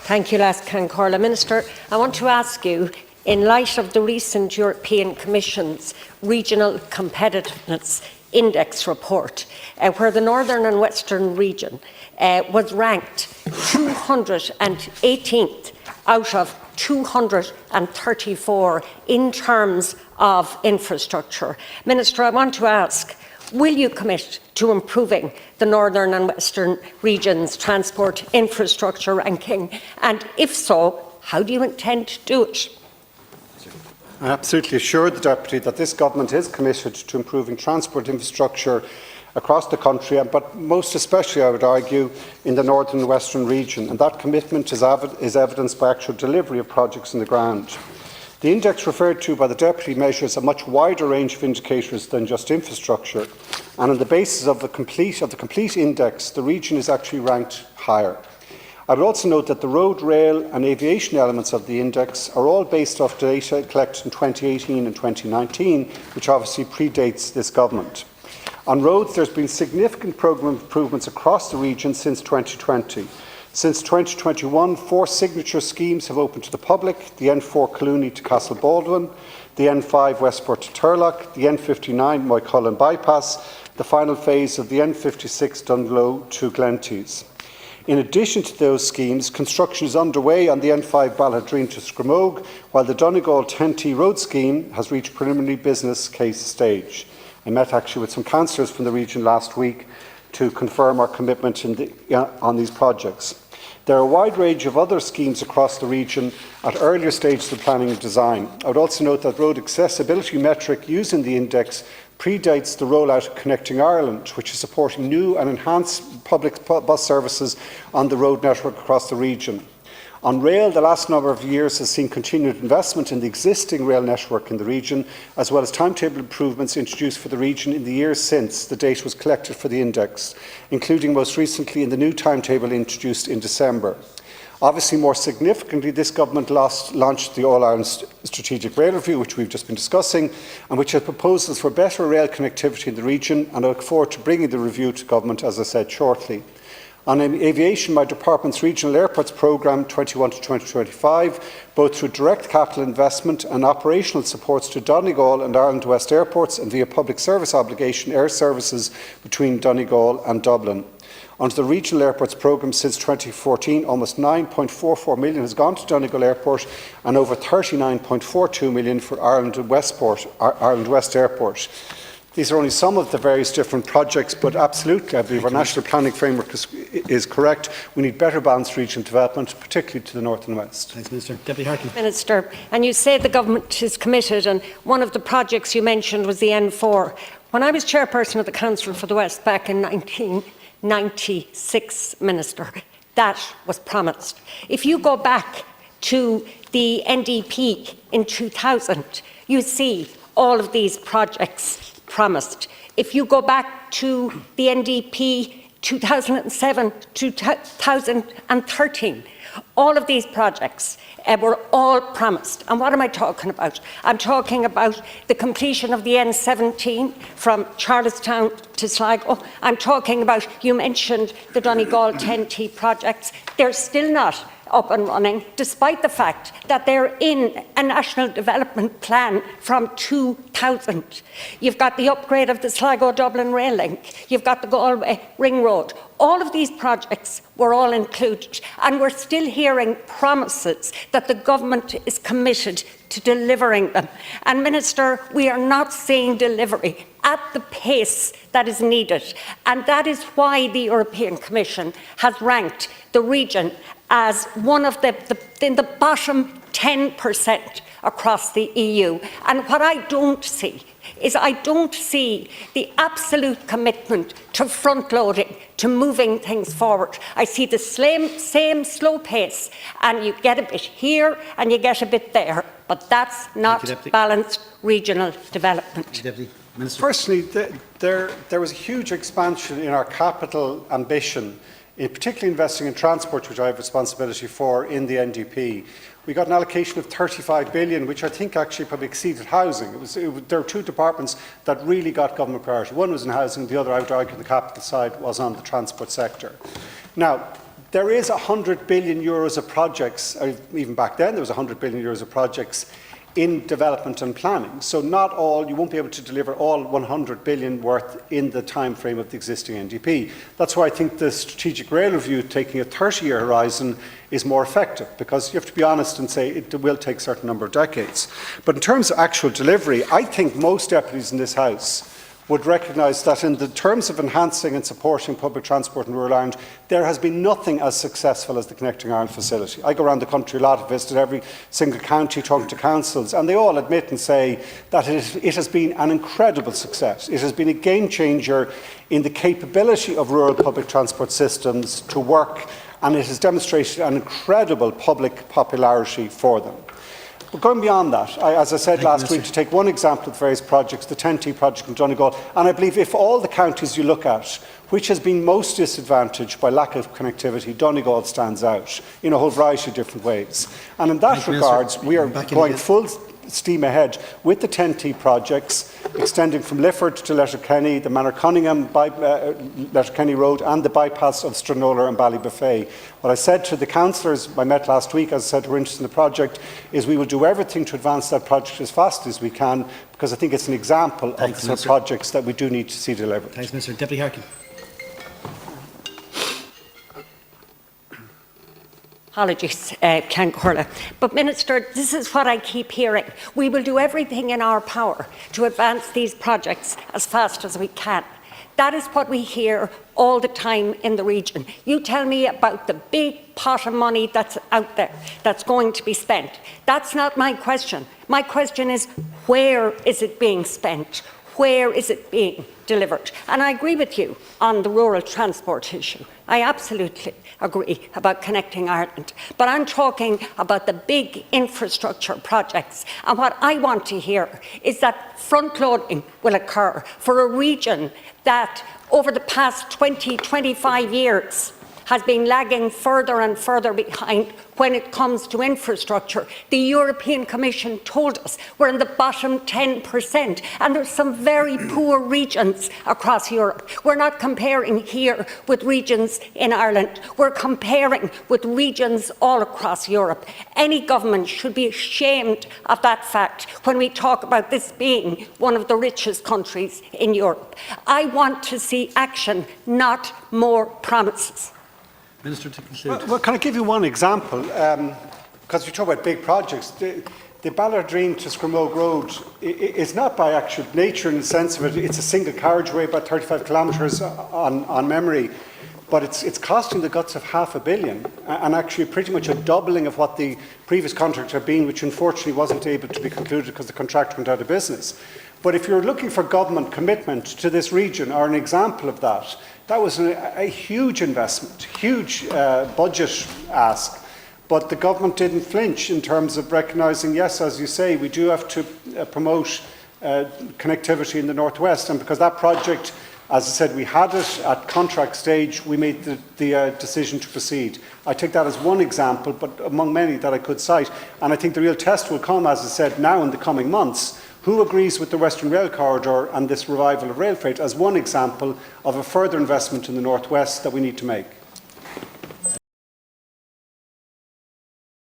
Thank you, Lascan Corla. Minister, I want to ask you, in light of the recent European Commission's Regional Competitiveness Index report, where the Northern and Western region was ranked 218th out of 234 in terms of infrastructure. Minister, I want to ask, will you commit to improving the Northern and Western region's transport infrastructure ranking? And if so, how do you intend to do it? I absolutely assure the Deputy that this Government is committed to improving transport infrastructure across the country, but most especially, I would argue, in the Northern and Western region, and that commitment is evidenced by actual delivery of projects on the ground. The index referred to by the Deputy measures a much wider range of indicators than just infrastructure, and on the basis of the complete index, the region is actually ranked higher. I would also note that the road, rail and aviation elements of the index are all based off data collected in 2018 and 2019, which obviously predates this Government. On roads, there has been significant programme improvements across the region since 2020. Since 2021, 4 signature schemes have opened to the public: the N4 Clooney to Castle Baldwin, the N5 Westport to Turlock, the N59 Moycullen Bypass, the final phase of the N56 Dunglow to Glentees. In addition to those schemes, construction is underway on the N5 Balladreen to Scramogue, while the Donegal 10T road scheme has reached preliminary business case stage. I met actually with some councillors from the region last week to confirm our commitment on these projects. There are a wide range of other schemes across the region at earlier stages of planning and design. I would also note that road accessibility metric used in the index predates the rollout of Connecting Ireland, which is supporting new and enhanced public bus services on the road network across the region. On rail, the last number of years has seen continued investment in the existing rail network in the region, as well as timetable improvements introduced for the region in the years since the data was collected for the index, including most recently in the new timetable introduced in December. Obviously, more significantly, this Government launched the All-Ireland Strategic Rail Review, which we've just been discussing, and which has proposals for better rail connectivity in the region, and I look forward to bringing the review to Government, as I said, shortly. On aviation, my Department's Regional Airports Programme 21 to 2025, both through direct capital investment and operational supports to Donegal and Ireland West airports, and via public service obligation air services between Donegal and Dublin. Under the Regional Airports Programme since 2014, almost 9.44 million has gone to Donegal Airport and over 39.42 million for Ireland West Airport. These are only some of the various different projects, but absolutely, I believe our national planning framework is correct. We need better balanced regional development, particularly to the north and west. Thanks, Minister. Deputy Harkin. Minister, and you say the Government is committed, and one of the projects you mentioned was the N4. When I was chairperson of the Council for the West back in 1996, Minister, that was promised. If you go back to the NDP in 2000, you see all of these projects promised. If you go back to the NDP 2007 to 2013, all of these projects were all promised. And what am I talking about? I'm talking about the completion of the N17 from Charlestown to Sligo. I'm talking about, you mentioned the Donegal 10T projects. They're still not up and running, despite the fact that they're in a national development plan from 2000. You've got the upgrade of the Sligo-Dublin rail link. You've got the Galway Ring Road. All of these projects were all included, and we're still hearing promises that the Government is committed to delivering them. And Minister, we are not seeing delivery at the pace that is needed, and that is why the European Commission has ranked the region as one of in the bottom 10% across the EU. And what I don't see is the absolute commitment to front-loading, to moving things forward. I see the same slow pace, and you get a bit here and you get a bit there, but that's not balanced regional development. Firstly, there was a huge expansion in our capital ambition, in particularly investing in transport, which I have responsibility for in the NDP. We got an allocation of 35 billion, which I think actually probably exceeded housing. There were two departments that really got government priority. One was in housing, the other, I would argue, on the capital side was on the transport sector. Now, there is €100 billion of projects, or even back then there was €100 billion of projects in development and planning. So not all, you won't be able to deliver all 100 billion worth in the time frame of the existing NDP. That's why I think the strategic rail review taking a 30-year horizon is more effective, because you have to be honest and say it will take a certain number of decades. But in terms of actual delivery, I think most deputies in this House would recognise that in the terms of enhancing and supporting public transport in rural Ireland, there has been nothing as successful as the Connecting Ireland facility. I go around the country a lot, I visit every single county, talking to councils, and they all admit and say that it has been an incredible success. It has been a game changer in the capability of rural public transport systems to work, and it has demonstrated an incredible public popularity for them. But going beyond that, as I said last week, to take one example of various projects, the 10T project in Donegal, and I believe if all the counties you look at, which has been most disadvantaged by lack of connectivity, Donegal stands out in a whole variety of different ways. And in that regard, we are going full steam ahead with the 10T projects, extending from Lifford to Letterkenny, the Manor-Cunningham Letterkenny Road, and the bypass of Stranola and Ballybuffet. What I said to the councillors I met last week, as I said, who were interested in the project, is we will do everything to advance that project as fast as we can, because I think it's an example of the sort of projects that we do need to see delivered. Thanks, Minister. Deputy Harkin. Apologies, Ceann Comhairle. But Minister, this is what I keep hearing. We will do everything in our power to advance these projects as fast as we can. That is what we hear all the time in the region. You tell me about the big pot of money that's out there that's going to be spent. That's not my question. My question is, where is it being spent? Where is it being delivered? And I agree with you on the rural transport issue. I absolutely agree about Connecting Ireland. But I'm talking about the big infrastructure projects. And what I want to hear is that front-loading will occur for a region that over the past 20, 25 years has been lagging further and further behind when it comes to infrastructure. The European Commission told us we're in the bottom 10%, and there's some very poor regions across Europe. We're not comparing here with regions in Ireland. We're comparing with regions all across Europe. Any government should be ashamed of that fact when we talk about this being one of the richest countries in Europe. I want to see action, not more promises. Minister, to conclude. Well, can I give you one example? Because you talk about big projects. The Ballardreen to Scramogue Road is not by actual nature in the sense of it. It's a single carriageway, about 35 kilometres on memory. But it's costing the guts of £500 million, and actually pretty much a doubling of what the previous contract had been, which unfortunately wasn't able to be concluded because the contractor went out of business. But if you're looking for government commitment to this region, or an example of that, that was a huge investment, huge budget ask. But the government didn't flinch in terms of recognising, yes, as you say, we do have to promote connectivity in the northwest. And because that project, as I said, we had it at contract stage, we made the decision to proceed. I take that as one example, but among many that I could cite. And I think the real test will come, as I said, now in the coming months. Who agrees with the Western Rail Corridor and this revival of rail freight as one example of a further investment in the northwest that we need to make?